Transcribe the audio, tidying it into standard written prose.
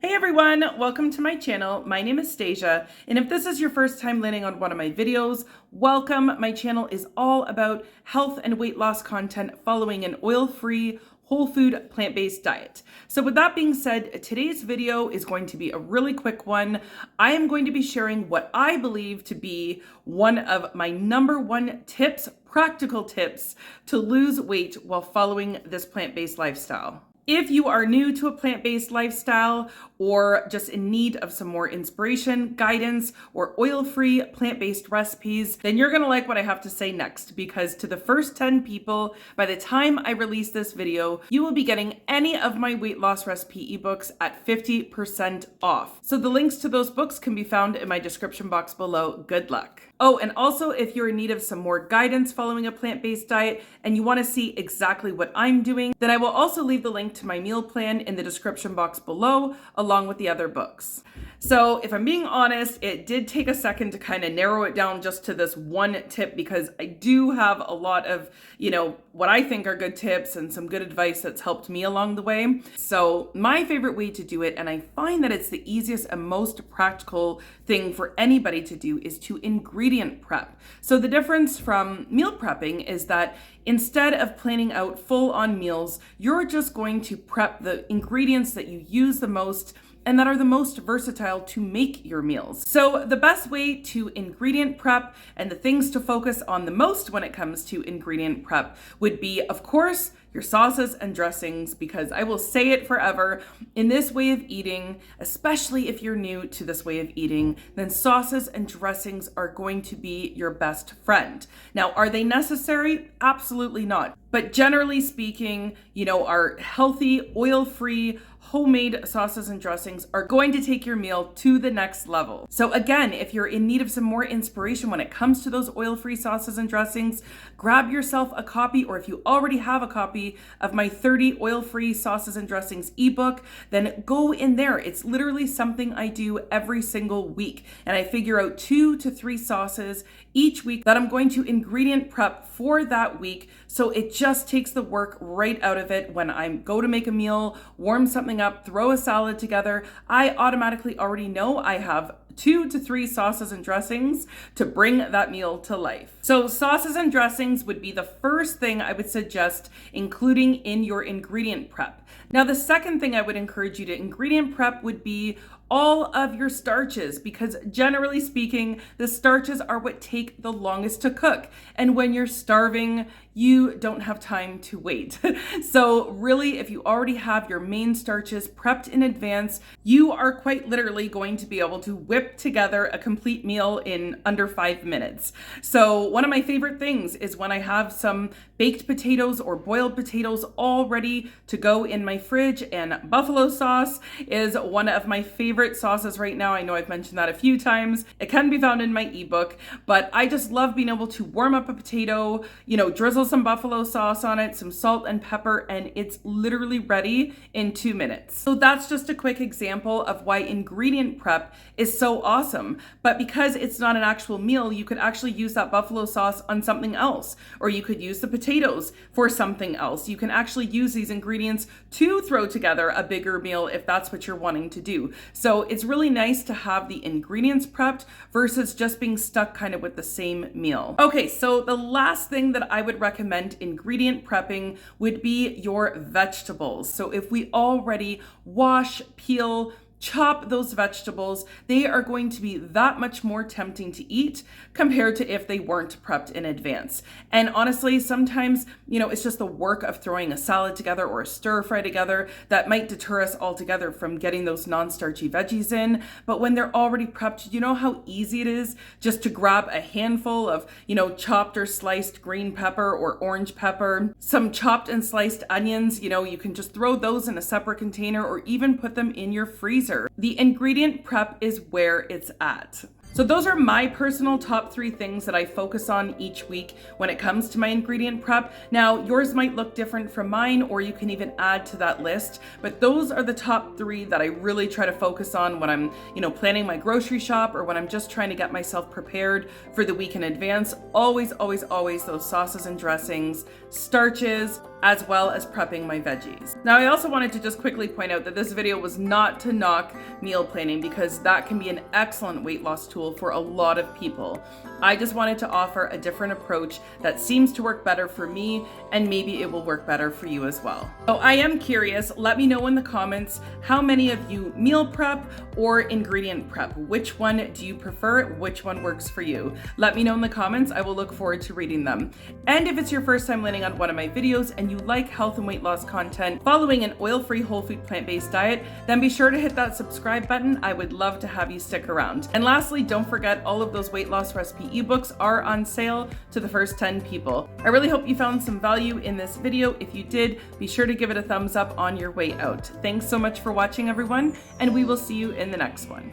Hey everyone, welcome to my channel. My name is Stasia, and if this is your first time landing on one of my videos, welcome. My channel is all about health and weight loss content following an oil-free, whole food, plant-based diet. So with that being said, today's video is going to be a really quick one. I am going to be sharing what I believe to be one of my #1 tips, practical tips to lose weight while following this plant-based lifestyle. If you are new to a plant-based lifestyle or just in need of some more inspiration, guidance, or oil-free plant-based recipes, then you're gonna like what I have to say next, because to the first 10 people, by the time I release this video, you will be getting any of my weight loss recipe ebooks at 50% off. So the links to those books can be found in my description box below. Good luck. Oh, and also if you're in need of some more guidance following a plant-based diet and you want to see exactly what I'm doing, then I will also leave the link to my meal plan in the description box below, along with the other books. So if I'm being honest, it did take a second to kind of narrow it down just to this one tip, because I do have a lot of, what I think are good tips and some good advice that's helped me along the way. So my favorite way to do it, and I find that it's the easiest and most practical thing for anybody to do, is to ingredient prep. So the difference from meal prepping is that instead of planning out full-on meals, you're just going to prep the ingredients that you use the most and that are the most versatile to make your meals. So the best way to ingredient prep and the things to focus on the most when it comes to ingredient prep would be, of course, your sauces and dressings, because I will say it forever, in this way of eating, especially if you're new to this way of eating, then sauces and dressings are going to be your best friend. Now, are they necessary? Absolutely not. But generally speaking, our healthy, oil-free, homemade sauces and dressings are going to take your meal to the next level. So again, if you're in need of some more inspiration when it comes to those oil-free sauces and dressings, grab yourself a copy, or if you already have a copy of my 30 oil-free sauces and dressings ebook, then go in there. It's literally something I do every single week, and I figure out 2 to 3 sauces each week that I'm going to ingredient prep for that week. So it just takes the work right out of it. When I go to make a meal, warm something up, throw a salad together, I automatically already know I have 2 to 3 sauces and dressings to bring that meal to life. So sauces and dressings would be the first thing I would suggest including in your ingredient prep. Now, the second thing I would encourage you to ingredient prep would be all of your starches, because generally speaking, the starches are what take the longest to cook. And when you're starving, you don't have time to wait. So really, if you already have your main starches prepped in advance, you are quite literally going to be able to whip together a complete meal in under 5 minutes. So one of my favorite things is when I have some baked potatoes or boiled potatoes all ready to go in my fridge, and buffalo sauce is one of my favorite sauces right now. I know I've mentioned that a few times. It can be found in my ebook, but I just love being able to warm up a potato, drizzle some buffalo sauce on it, some salt and pepper, and it's literally ready in 2 minutes. So that's just a quick example of why ingredient prep is so awesome. But because it's not an actual meal, you could actually use that buffalo sauce on something else, or you could use the potatoes for something else. You can actually use these ingredients to throw together a bigger meal if that's what you're wanting to do. So it's really nice to have the ingredients prepped versus just being stuck kind of with the same meal. Okay, so the last thing that I would recommend ingredient prepping would be your vegetables. So if we already wash, peel, chop those vegetables, they are going to be that much more tempting to eat compared to if they weren't prepped in advance. And honestly, sometimes, it's just the work of throwing a salad together or a stir fry together that might deter us altogether from getting those non-starchy veggies in. But when they're already prepped, you know how easy it is just to grab a handful of, chopped or sliced green pepper or orange pepper, some chopped and sliced onions, you can just throw those in a separate container or even put them in your freezer. The ingredient prep is where it's at. So those are my personal top 3 things that I focus on each week when it comes to my ingredient prep. Now, yours might look different from mine, or you can even add to that list, but those are the top 3 that I really try to focus on when I'm, planning my grocery shop, or when I'm just trying to get myself prepared for the week in advance. Always, always, always those sauces and dressings, starches, as well as prepping my veggies. Now, I also wanted to just quickly point out that this video was not to knock meal planning, because that can be an excellent weight loss tool for a lot of people. I just wanted to offer a different approach that seems to work better for me, and maybe it will work better for you as well. So I am curious, let me know in the comments how many of you meal prep or ingredient prep. Which one do you prefer? Which one works for you? Let me know in the comments. I will look forward to reading them. And if it's your first time landing on one of my videos and you like health and weight loss content following an oil-free, whole food, plant-based diet, then be sure to hit that subscribe button. I would love to have you stick around. And lastly, don't forget, all of those weight loss recipe ebooks are on sale to the first 10 people. I really hope you found some value in this video. If you did, be sure to give it a thumbs up on your way out. Thanks so much for watching, everyone, and we will see you in the next one.